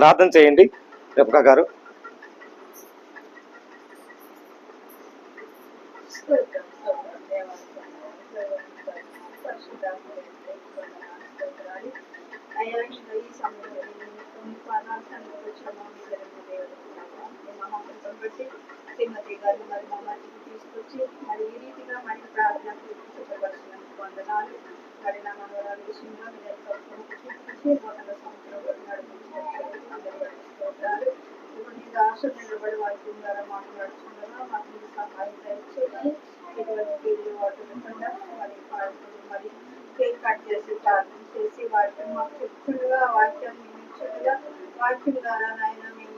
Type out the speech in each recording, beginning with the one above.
ప్రార్థన చేయండి రెబకా గారు. శ్రీమతి గారు మరి మా మధ్యకి తీసుకొచ్చి మరి ఈ రీతిగా మరి ప్రార్థనకు సిద్ధపరిచినందుకు వందనాలు. మరి నా మనవరాలు విషయంలో మీరు చూపించి బోధన సంవత్సరంలో నడిపించారు. ఇప్పుడు నీ ఆశ నిలబడి వాక్యం ద్వారా మాట్లాడుతుండగా మాకు మీ సహాయం దయచేసి ఎటువంటి వీళ్ళు వాడుతుండగా మరి పాడుతుంది మరి కేక్ కట్ చేసి ప్రార్థన చేసి వాక్యం మాకు చెప్తుండగా వాక్యాన్ని నియమించగా వాక్యం ద్వారా నాయన మేము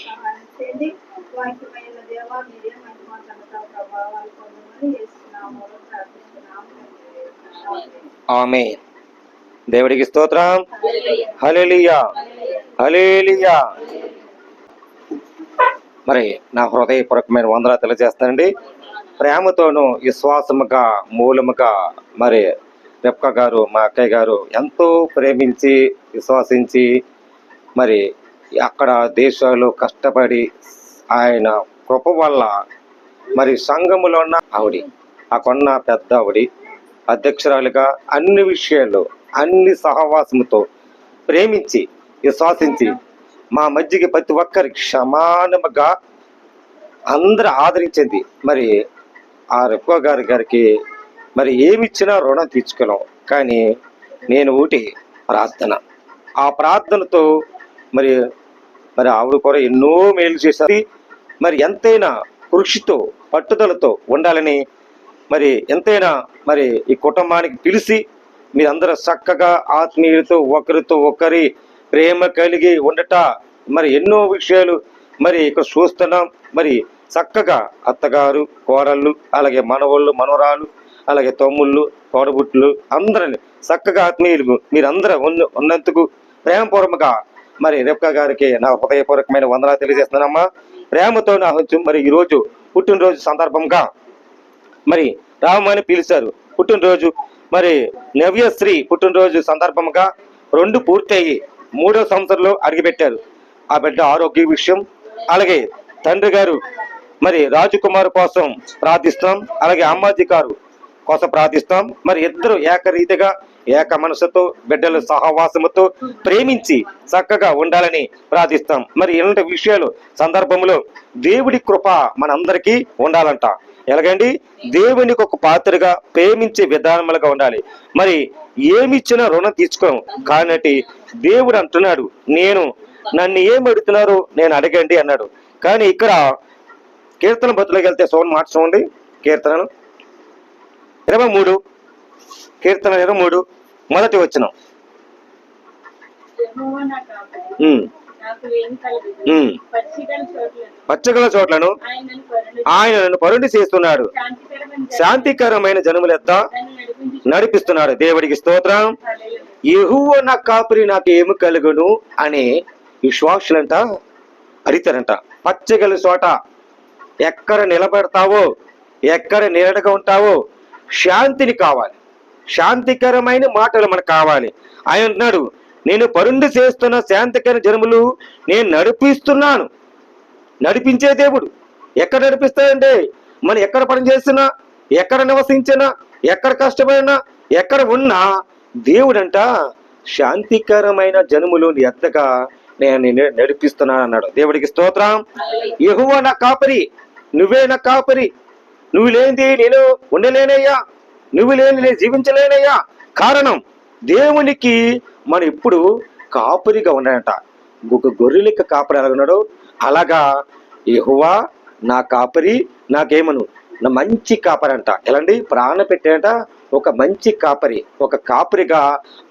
సహాయం చేయండి. వాక్యమైన దేవా మీరే మహిమ ఘనత ప్రభావాలు పొందమని యేసునామములో ప్రార్థిస్తున్నాము. ఆమేన్. దేవుడికి స్తోత్రం. హల్లెలూయా హల్లెలూయా. మరి నా హృదయపూర్వకమైన వందనాలు తెలియజేస్తానండి. ప్రేమతోనూ విశ్వాసముగా మూలముగా మరి రెబకా గారు మా అక్కయ్య గారు ఎంతో ప్రేమించి విశ్వాసించి మరి అక్కడ దేశాల్లో కష్టపడి ఆయన కృప వల్ల మరి సంఘములో ఉన్న ఆవిడ ఆ కొన్న పెద్ద ఆవిడ అధ్యక్షురాలుగా అన్ని విషయాల్లో అన్ని సహవాసముతో ప్రేమించి విశ్వాసించి మా మధ్యకి ప్రతి ఒక్కరికి సమానముగా అందరూ ఆదరించింది. మరి ఆ రెబకా గారికి మరి ఏమిచ్చినా రుణం తీర్చుకోలేం. కానీ నేను ఒకటి ప్రార్థన, ఆ ప్రార్థనతో మరి మరి ఆవిడ కూడా ఎన్నో మేలు చేశారు. మరి ఎంతైనా కృషితో పట్టుదలతో ఉండాలని మరి ఎంతైనా మరి ఈ కుటుంబానికి పిలిచి మీరందరూ చక్కగా ఆత్మీయులతో ఒకరితో ఒకరి ప్రేమ కలిగి ఉండట మరి ఎన్నో విషయాలు మరి ఇక్కడ చూస్తున్నాం. మరి చక్కగా అత్తగారు కోడళ్ళు అలాగే మనవాళ్ళు మనవరాలు అలాగే తమ్ముళ్ళు తోడబుట్లు అందరిని చక్కగా ఆత్మీయులు మీరందరూ ఉన్నందుకు ప్రేమపూర్వకంగా మరి రెబకా గారికి నా హృదయపూర్వకమైన వందనాలు తెలియజేస్తున్నానమ్మా. ప్రేమతో నా హృదయం. మరి ఈరోజు పుట్టినరోజు సందర్భంగా మరి రామని పిలిచారు. పుట్టినరోజు మరి నవ్యశ్రీ పుట్టినరోజు సందర్భంగా 2 పూర్తయి 3వ సంవత్సరంలో అడిగిపెట్టారు. ఆ బిడ్డ ఆరోగ్య విషయం అలాగే తండ్రి గారు మరి రాజకుమారు కోసం ప్రార్థిస్తాం, అలాగే అమ్మాజీ గారు కోసం ప్రార్థిస్తాం. మరి ఇద్దరు ఏకరీతిగా ఏక మనసుతో బిడ్డల సహవాసముతో ప్రేమించి చక్కగా ఉండాలని ప్రార్థిస్తాం. మరి ఇలాంటి విషయాలు సందర్భంలో దేవుడి కృప మనందరికీ ఉండాలంట. ఎలాగండి? దేవునికి ఒక పాత్రగా ప్రేమించే విధానములుగా ఉండాలి. మరి ఏమిచ్చినా రుణం తీర్చుకోం. కాబట్టి దేవుడు అంటున్నాడు, నన్ను ఏం అడుగుతున్నారో నేను అడగండి అన్నాడు. కానీ ఇక్కడ కీర్తన బతులోకి వెళ్తే సోన్ మాట చూడండి. కీర్తన 23 మొదటి వచనం. పచ్చగల చోట్లను ఆయన నన్ను పరుండి చేస్తున్నాడు, శాంతికరమైన జనముల యొద్ద నడిపిస్తున్నాడు. దేవుడికి స్తోత్రం. యెహోవా నా కాపరి నాకు ఏమి కలుగును అని విశ్వాసులంట అడిగారంట. పచ్చగల చోట ఎక్కడ నిలబెడతావో, ఎక్కడ నీడగా ఉంటావో శాంతిని కావాలి, శాంతికరమైన మాటలు మనకు కావాలి. ఆయన అంటున్నాడు, నేను పరుండి చేస్తున్న శాంతికర జనములు నేను నడిపిస్తున్నాను. నడిపించే దేవుడు ఎక్కడ నడిపిస్తాడంటే మనం ఎక్కడ పని చేస్తున్నా, ఎక్కడ నివసించినా, ఎక్కడ కష్టపడినా, ఎక్కడ ఉన్నా దేవుడంట శాంతికరమైన జనములు ఎద్దగా నేను నడిపిస్తున్నాను అన్నాడు. దేవుడికి స్తోత్రం. యెహోవా నా కాపరి, నువ్వే నా కాపరి, నువ్వు లేనిది నేను ఉండలేనయ్యా, నువ్వు లేని నేను జీవించలేనయ్యా. కారణం దేవునికి మనం ఇప్పుడు కాపరిగా ఉన్నాడంట. గొర్రెలకి కాపరి ఎలాగున్నాడు అలాగా యెహోవా నా కాపరి నాకేమను నా మంచి కాపరి అంట. ఎలాంటి ప్రాణ పెట్టాడంట. ఒక మంచి కాపరి, ఒక కాపరిగా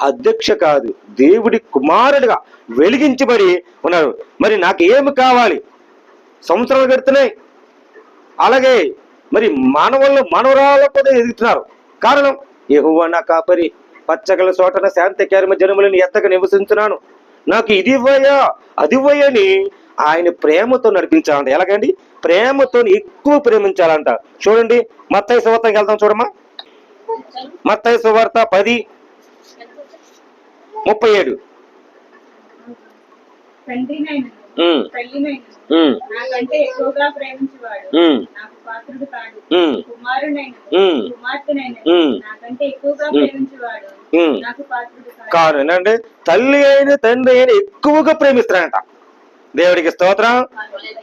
అధ్యక్ష కాదు దేవుడి కుమారుడిగా వెలిగించబడి ఉన్నాడు. మరి నాకు ఏమి కావాలి? సంవత్సరాలు గడుతున్నాయి, అలాగే మరి మనవరాలు కూడా ఎదుగుతున్నారు. కారణం యెహోవా నా కాపరి, పచ్చగల చోటన శాంతికరమ జనములను ఎత్తగా నివసించున్నాను, నాకు ఇది ఇవ్వయా అది ఇవ్వయని ఆయన ప్రేమతో నడిపించాలంట. ఎలాగండి? ప్రేమతో ఎక్కువ ప్రేమించాలంట. చూడండి మత్తయి సువార్తకి వెళ్తాం. చూడమ్మా, మత్తయి సువార్త 10:37. తండ్రినైనను ఉమ్, తల్లినైనను ఉమ్, నాకంటే ఎక్కువగా ప్రేమించేవాడు ఉమ్, నాకు పాత్రుడు కాడు. ఉమ్, కుమారునైనను ఉమ్, కుమార్తెనైనను ఉమ్, నాకంటే ఎక్కువగా ఉమ్, ప్రేమించేవాడు ఉమ్. నాకు పాత్రుడు కాడు. కాదు ఏంటంటే తల్లి అయిన తండ్రి అయిన ఎక్కువగా ప్రేమిస్తారంట. దేవుడికి స్తోత్రం.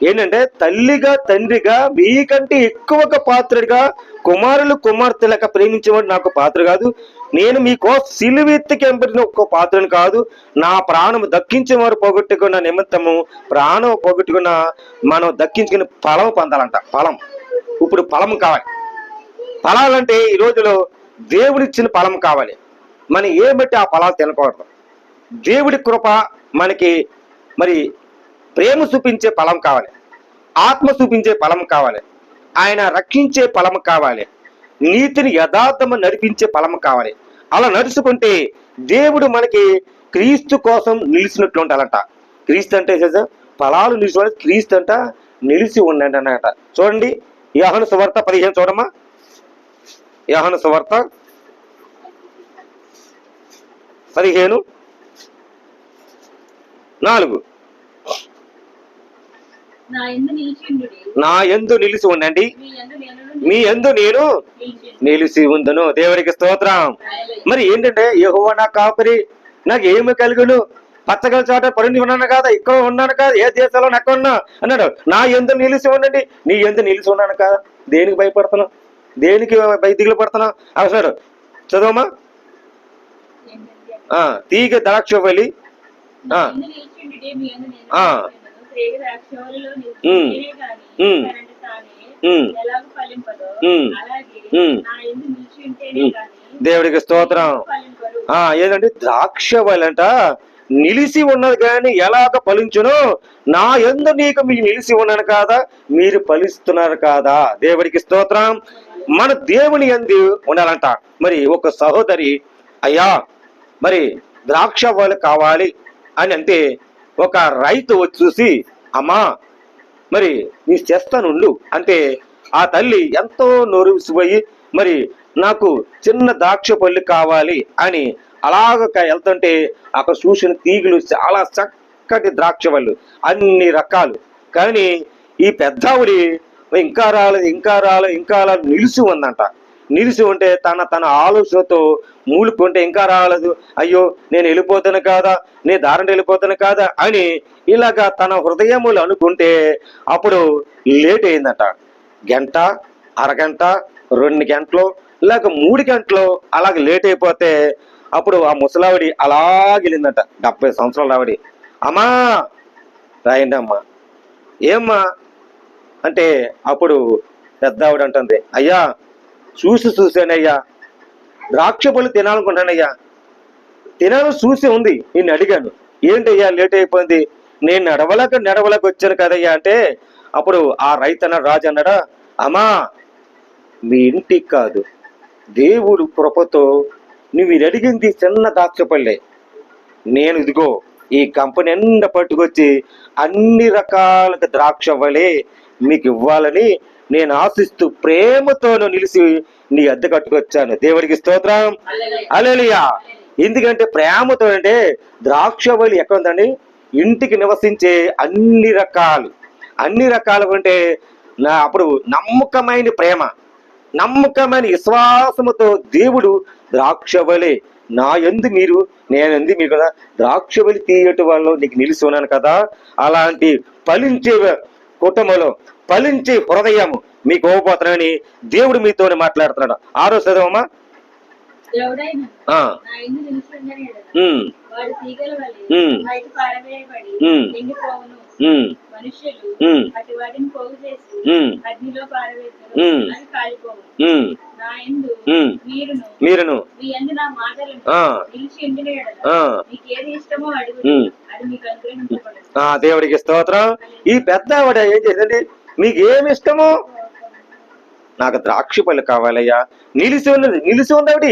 ఏంటంటే తల్లిగా తండ్రిగా మీకంటే ఎక్కువగా పాత్రుడిగా కుమారులు కుమార్తెలక ప్రేమించేవాడు నాకు పాత్ర కాదు. నేను మీకోసం సిలువెత్తికి ఎంపిన ఒక్క పాత్రను కాదు, నా ప్రాణము దక్కించే వారు పోగొట్టుకున్న నిమిత్తము ప్రాణం పోగొట్టుకున్న మనం దక్కించుకుని ఫలం పొందాలంట. ఫలం, ఇప్పుడు ఫలం కావాలి. ఫలాలంటే ఈ రోజులో దేవుడిచ్చిన ఫలం కావాలి. మనం ఏ బట్టి ఆ ఫలాలు తినకూడదు. దేవుడి కృప మనకి మరి ప్రేమ చూపించే ఫలం కావాలి, ఆత్మ చూపించే ఫలం కావాలి, ఆయన రక్షించే ఫలం కావాలి, నీతిని యథార్థము నడిపించే ఫలం కావాలి. అలా నడుచుకుంటే దేవుడు మనకి క్రీస్తు కోసం నిలిచినట్లు ఉండాలంట. క్రీస్తు అంటే ఫలాలు నిలిచి, క్రీస్తు అంట నిలిచి ఉండండి అన్నట. చూడండి యోహాను సువార్త 15 చూడమ్మా. యోహాను సువార్త 15:4 నా యందు నిలిచి ఉండండి, మీ యందు నేను నిలిచి ఉందును. దేవుడికి స్తోత్రం. మరి ఏంటంటే యెహోవా నా కాపరి, నాకు ఏమి కలుగును, పచ్చగల చోట పరుండి ఉన్నాను కదా, ఇక్కడ ఉన్నాను కదా, ఏ దేశంలో ఎక్కడ ఉన్నా అన్నాడు. నా యందు నిలిచి ఉండండి, నీ యందు నిలిచి ఉన్నాను కదా. దేనికి భయపడుతున్నావు, దేనికి దిగులు పడుతున్నావు అసలు చదవమా. తీగ ద్రాక్ష వలి దేవుడికి స్తోత్రం. ఏదంటే ద్రాక్ష వలంట నిలిచి ఉన్నది కానీ ఎలాగ ఫలించును, నా యందు నీకు మీకు నిలిచి ఉన్నాను కాదా, మీరు ఫలిస్తున్నారు కాదా. దేవుడికి స్తోత్రం. మన దేవుని యందు ఉండాలంట. మరి ఒక సహోదరి, అయ్యా మరి ద్రాక్ష వలు కావాలి అని అంటే ఒక రైతు వచ్చి చూసి, అమ్మా మరి నీ చేస్తానుండు అంటే ఆ తల్లి ఎంతో నోరుసిపోయి మరి నాకు చిన్న ద్రాక్ష పళ్ళు కావాలి అని అలాగ వెళ్తుంటే అక్కడ చూసిన తీగలు చాలా చక్కటి ద్రాక్ష పళ్ళు అన్ని రకాలు. కానీ ఈ పెద్దావిడి ఇంకా రాలేదు, ఇంకా రాలేదు, ఇంకా రాలేదు, నిలిచి ఉందంట. నిలిచి ఉంటే తన ఆలోచనతో మూలుకుంటే ఇంకా రాలేదు, అయ్యో నేను వెళ్ళిపోతాను కాదా, నేను దారంటే వెళ్ళిపోతాను కాదా అని ఇలాగా తన హృదయములు అనుకుంటే అప్పుడు లేట్ అయిందట. గంట, అరగంట, 2 గంటలు, ఇలాగ 3 గంటలు అలాగ లేట్ అయిపోతే అప్పుడు ఆ ముసలావిడి అలాగెళ్ళిందట. 70 సంవత్సరాల ఆవిడి. అమ్మా రాయండి అమ్మా. ఏమ్మా అంటే అప్పుడు పెద్ద ఆవిడ అంటుంది, అయ్యా చూసానయ్యా, ద్రాక్ష పళ్ళు తినాలనుకుంటానయ్యా, తినాలని చూసి ఉంది, నేను అడిగాను ఏంటయ్యా లేట్ అయిపోయింది, నేను నడవలేక వచ్చాను కదయ్యా అంటే అప్పుడు ఆ రైతన్న రాజు అన్నాడా, అమ్మా మీ ఇంటికి కాదు, దేవుడు కృపతో నువ్వు అడిగింది చిన్న ద్రాక్ష పళ్ళే, నేను ఇదిగో ఈ కంపెనీ నిండా పట్టుకొచ్చి అన్ని రకాల ద్రాక్ష వలే మీకు ఇవ్వాలని నేను ఆశిస్తూ ప్రేమతోను నిలిచి నీ అద్దె కట్టుకొచ్చాను. దేవుడికి స్తోత్రం. హల్లెలూయా. ఎందుకంటే ప్రేమతో అంటే ద్రాక్ష వలి ఎక్కడ ఉందండి, ఇంటికి నివసించే అన్ని రకాలు అంటే అప్పుడు నమ్మకమైన ప్రేమ, నమ్మకమైన విశ్వాసముతో దేవుడు ద్రాక్ష వలె నా యందు మీరు, నేనంది మీరు కదా, ద్రాక్ష వలి తీయటం వల్ల నీకు నిలిచి ఉన్నాను కదా. అలాంటి ఫలించే కుటుంబంలో ఫలించే హృదయము మీకు ఇవ్వబోతున్నానని దేవుడు మీతోనే మాట్లాడుతున్నాడు. 6వ చదవమ్మా. మీరును దేవుడికి స్తోత్రం. ఈ పెద్ద ఆవిడ ఏం చేసింది, మీకు ఏమి ఇష్టమో, నాకు ద్రాక్ష పళ్ళు కావాలయ్యా, నిలిచి ఉంది ఆవిడ.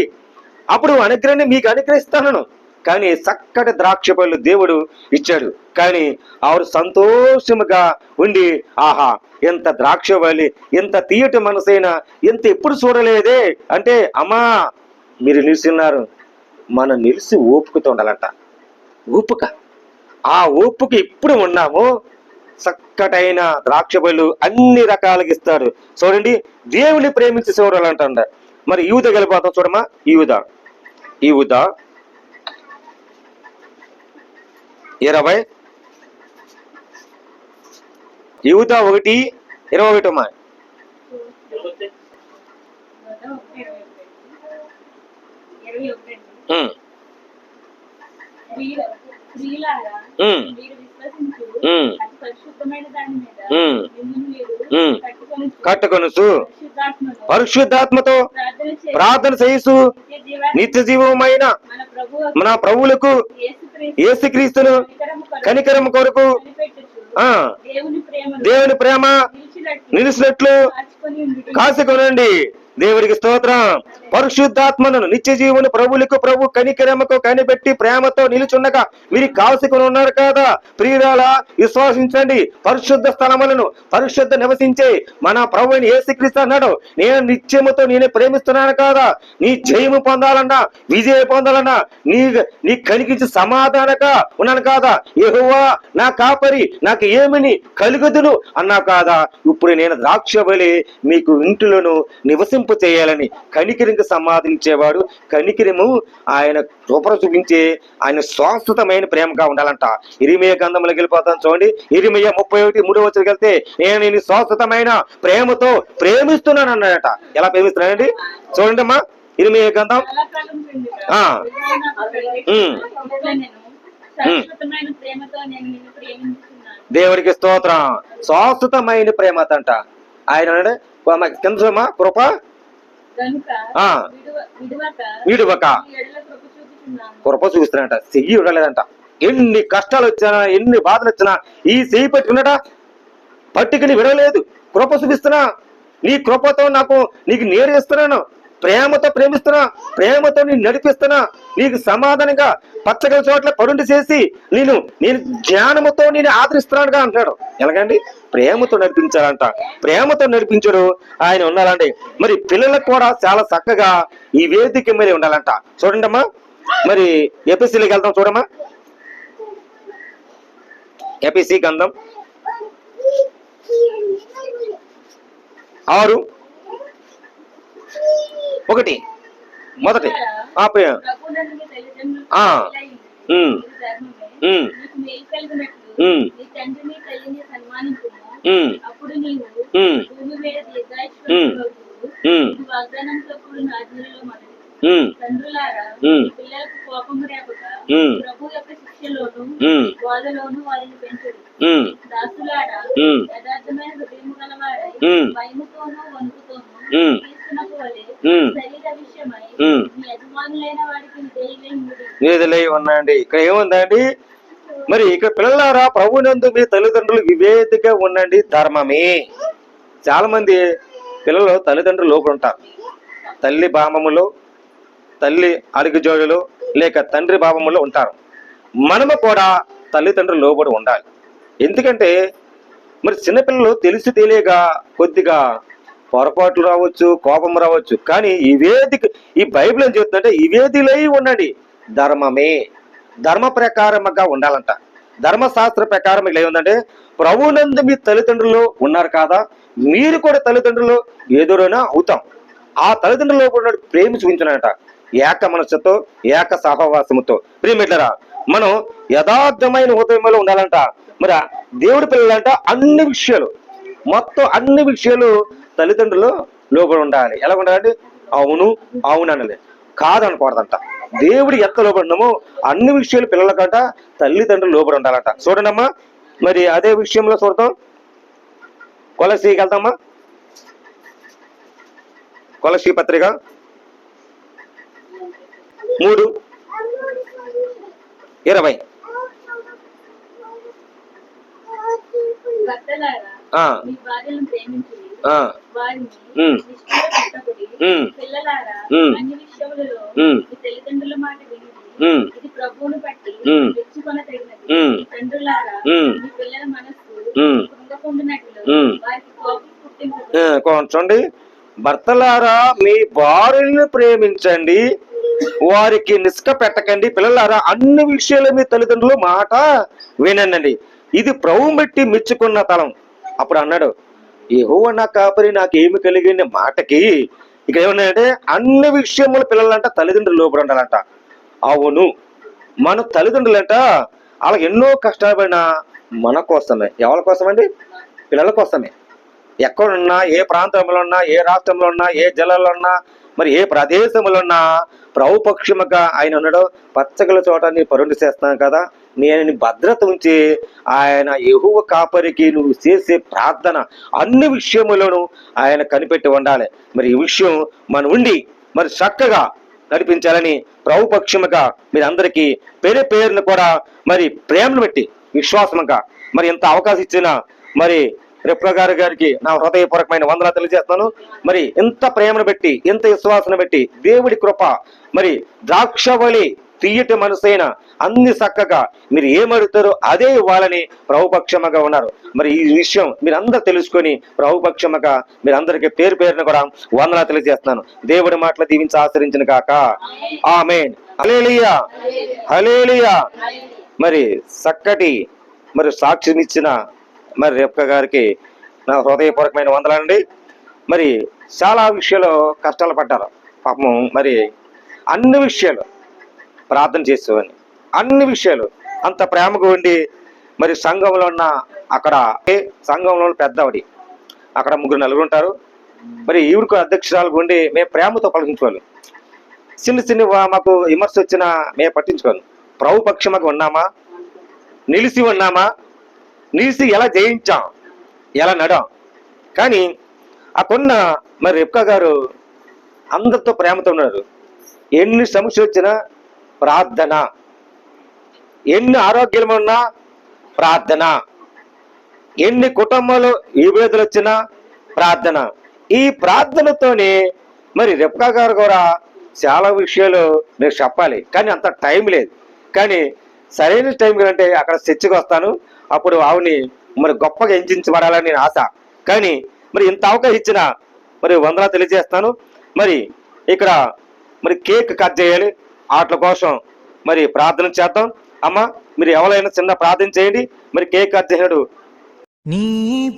అప్పుడు అనుగ్రహాన్ని మీకు అనుగ్రహిస్తాను. కానీ చక్కటి ద్రాక్ష పళ్ళు దేవుడు ఇచ్చాడు. కానీ ఆవిడ సంతోషముగా ఉండి, ఆహా ఎంత ద్రాక్ష వల్లి, ఎంత తీయటి మనసైనా ఎంత ఎప్పుడు చూడలేదే అంటే, అమ్మా మీరు నిలిచిన్నారు, మనం నిలిచి ఓపుకతో ఉండాలంట. ఓపిక ఆ ఓపుకి ఇప్పుడు ఉన్నాము. చక్కటైన ద్రాక్ష పళ్ళు అన్ని రకాలుగా ఇస్తాడు. చూడండి, దేవుని ప్రేమించే సోదరులు అంటాడు. మరి యూద వెళ్ళిపోతాం చూడమ్మా. యూద 20 యూద 1:21 అమ్మా. స్త్రీలారా, మీరు విశ్వసించు అతి పరిశుద్ధమైన దాని మీద మిమ్మును మీరు కట్టుకొనుచు పరిశుద్ధాత్మతో ప్రార్థన చేయుచు నిత్య జీవమైన మన ప్రభువులకు యేసుక్రీస్తును కనికరము కొరకు దేవుని ప్రేమ నిలిచినట్లు కాచుకొనండి. దేవుడికి స్తోత్రం. పరిశుద్ధాత్మను నిత్య జీవుని ప్రభువులకు ప్రభు కనికరమకు కనిపెట్టి ప్రేమతో నిలుచున్నగా మీరు కాసుకొని ఉన్నారు కదా. ప్రియురాలా, విశ్వాసించండి. పరిశుద్ధ స్థలములను పరిశుద్ధ నివసించే మన ప్రభువుని యేసుక్రీస్తు అన్నాడు, నేను నిత్యముతో నేను ప్రేమిస్తున్నాను కదా. నీ జయము పొందాలన్నా, విజయం పొందాలన్నా, నీ కనిపించి సమాధానగా ఉన్నాను కాదా. యెహోవా నా కాపరి, నాకు ఏమిని కలుగుదును అన్నా కాదా. ఇప్పుడు నేను ద్రాక్షవలి మీకు ఇంటిలోను నివసింప చేయాలని కనికిరికి సమాధించేవాడు. కనికిరము ఆయన రూపం చూపించే ఆయన శాశ్వతమైన ప్రేమగా ఉండాలంట. ఇరిమియా గ్రంథంలోకి వెళ్ళిపోతాను చూడండి. ఇరిమియా 31:3 వెళ్తే, నేను శాశ్వతమైన ప్రేమతో ప్రేమిస్తున్నాను అన్నాడట. ఎలా ప్రేమిస్తున్నానండి చూడండి అమ్మా. ఇరిమియా గ్రంథం దేవుడికి స్తోత్రం. శాశ్వతమైన ప్రేమతంట. ఆయన కిందమ్మా కృప విడువక కృప చూపిస్తున్నాడంట. చెయ్యి ఉండలేదంట. ఎన్ని కష్టాలు వచ్చినా, ఎన్ని బాధలు వచ్చినా ఈ చెయ్యి పట్టుకున్నట పట్టుకుని విడవలేదు. కృప చూపిస్తున్నా, నీ కృపతో నీకు నేర్పిస్తున్నాను, ప్రేమతో ప్రేమిస్తున్నా, ప్రేమతో నేను నడిపిస్తున్నా, నీకు సమాధానంగా పచ్చగల చోట్ల పరుండి చేసి నేను జ్ఞానముతో నేను ఆదరిస్తున్నానుగా అంటాడు. ఎలాగండి? ప్రేమతో నడిపించాలంట. ప్రేమతో నడిపించడు ఆయన ఉండాలండి. మరి పిల్లలకు కూడా చాలా చక్కగా ఈ వేదిక మీద ఉండాలంట. చూడండి అమ్మా. మరి ఎపిసిలోకి వెళ్తాం చూడమ్మా. ఎపిసి గ్రంథం 6:1 మొదటి ఉన్నాయండి. ఇక్కడ ఏముందండి? మరి ఇక్కడ పిల్లలారా, ప్రభునందు మీ తల్లిదండ్రులు వివేదిగా ఉండండి, ధర్మమే. చాలా మంది పిల్లలు తల్లిదండ్రులు లోపల ఉంటారు. తల్లి భావములో, తల్లి అడుగుజోడులో, లేక తండ్రి భావములో ఉంటారు. మనము కూడా తల్లిదండ్రులు లోబడి ఉండాలి. ఎందుకంటే మరి చిన్నపిల్లలు తెలిసి తెలియగా కొద్దిగా పొరపాట్లు రావచ్చు, కోపం రావచ్చు. కానీ ఈ బైబిల్ ఏం చెప్తుందంటే, ఈ వేదిలై ఉండండి, ధర్మమే. ధర్మ ప్రకారంగా ఉండాలంట. ధర్మశాస్త్ర ప్రకారం ఇలా ఉందంటే, ప్రభువునందు మీ తల్లిదండ్రులు ఉన్నారు కదా, మీరు కూడా తల్లిదండ్రులు ఎదురైనా అవుతాం. ఆ తల్లిదండ్రులు కూడా ప్రేమ చూపించాలంట. ఏక మనస్సుతో, ఏక సహవాసముతో. ప్రియమిట్లరా, మనం యథార్థమైన హృదయంలో ఉండాలంట. మరి దేవుడి పిల్లలంట మొత్తం అన్ని విషయాలు తల్లిదండ్రులు లోబడి ఉండాలి. ఎలా ఉండాలంటే అవును అనాలి, కాదనకూడదంట. దేవుడు ఎంత లోబడి ఉన్నామో అన్ని విషయాలు పిల్లలకంట తల్లిదండ్రులు లోబడి ఉండాలంట. చూడండి అమ్మా. మరి అదే విషయంలో చూడతాం. కొలసీకి వెళ్తామా. కొలసీ పత్రిక 3:20 చూడండి. భర్తలారా మీ భార్యలను ప్రేమించండి, వారికి నిష్క పెట్టకండి. పిల్లలారా, అన్ని విషయాల మీ తల్లిదండ్రులు మాట వినండి. ఇది ప్రభువుని బట్టి మెచ్చుకున్న తలం. అప్పుడు అన్నాడు, యెహోవా నా కాపరి నాకేమి కలిగిన మాటకి ఇక ఏమన్నాడంటే, అన్ని విషయముల పిల్లలంట తల్లిదండ్రులు లోబడి ఉండాలంట. అవును, మన తల్లిదండ్రులంట అలా ఎన్నో కష్టాలు పడినా మన కోసమే. ఎవరి కోసమండి? పిల్లల కోసమే. ఎక్కడున్నా, ఏ ప్రాంతంలో ఉన్నా, ఏ రాష్ట్రంలో ఉన్నా, ఏ జిల్లాలో ఉన్నా, మరి ఏ ప్రదేశంలో ఉన్నా ప్రభుపక్షముగా ఆయన ఉన్నాడు. పచ్చగల చోట నీ పరుండి చేస్తున్నాను కదా, నేను నీ భద్రత ఉంచి ఆయన యెహోవా కాపరికి నువ్వు చేసే ప్రార్థన అన్ని విషయములను ఆయన కనిపెట్టి ఉండాలి. మరి ఈ విషయం మనం ఉండి మరి చక్కగా నడిపించాలని ప్రభుపక్షముగా మీరు అందరికీ పేరు పేరును కూడా మరి ప్రేమను బట్టి విశ్వాసముగా మరి ఎంత అవకాశం ఇచ్చినా మరి రెప్కా గారికి నా హృదయపూర్వకమైన వందనాలు తెలియజేస్తున్నాను. మరి ఎంత ప్రేమను బట్టి, ఎంత విశ్వాసను బట్టి దేవుడి కృప మరి ద్రాక్షవలి తీయటి మనసైన అన్ని చక్కగా మీరు ఏమడుగుతారో అదే ఇవ్వాలని ప్రభుపక్షముగా ఉన్నారు. మరి ఈ విషయం మీరు అందరూ తెలుసుకొని ప్రభుపక్షముగా మీరు అందరికీ పేరు పేరును కూడా వందనాలు తెలియజేస్తున్నాను. దేవుడి మాటలు దీవించి ఆచరించిన కాక ఆమేన్. హల్లెలూయా, హల్లెలూయా. మరి చక్కటి మరి సాక్ష్యం ఇచ్చిన మరి రెప్కా గారికి నా హృదయపూర్వకమైన వందనాలండి. మరి చాలా విషయాలు కష్టాలు పడ్డారు పాపం. మరి అన్ని విషయాలు ప్రార్థన చేసేవాడిని, అన్ని విషయాలు అంత ప్రేమగా ఉండి మరి సంఘంలో ఉన్న అక్కడ సంఘంలో పెద్దవాడి అక్కడ 3-4 ఉంటారు. మరి ఈవిడికి అధ్యక్షురాలు ఉండి మేము ప్రేమతో పలికించుకోవాలి. చిన్న మాకు విమర్శ వచ్చినా మేము పట్టించుకోవాలి. ప్రభు పక్షముగా ఉన్నామా, నిలిచి ఉన్నామా, నిలిచి ఎలా జయించాం, ఎలా నడాం. కానీ ఆ కొన్న మరి రెప్కా గారు అందరితో ప్రేమతో ఉన్నారు. ఎన్ని సమస్యలు వచ్చినా ప్రార్థన, ఎన్ని ఆరోగ్యం ఉన్నా ప్రార్థన, ఎన్ని కుటుంబాలు విభేదాలు వచ్చినా ప్రార్థన. ఈ ప్రార్థనతోనే మరి రెప్కా గారు కూడా చాలా విషయాలు నేను చెప్పాలి, కానీ అంత టైం లేదు. కానీ సరైన టైం అంటే అక్కడ చర్చకు వస్తాను, అప్పుడు ఆవిని మరి గొప్పగా ఎంచించబడాలని నేను ఆశ. కానీ మరి ఇంత అవకాశం ఇచ్చిన మరి వందనాలు తెలియజేస్తాను. మరి ఇక్కడ మరి కేక్ కట్ చేయాలి, వాటి కోసం మరి ప్రార్థన చేద్దాం. అమ్మ, మీరు ఎవరైనా చిన్న ప్రార్థన చేయండి. మరి కేక్ కట్ చేయడు. నీ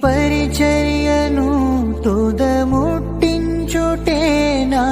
పరిచర్యను తుదముట్టించుటే నా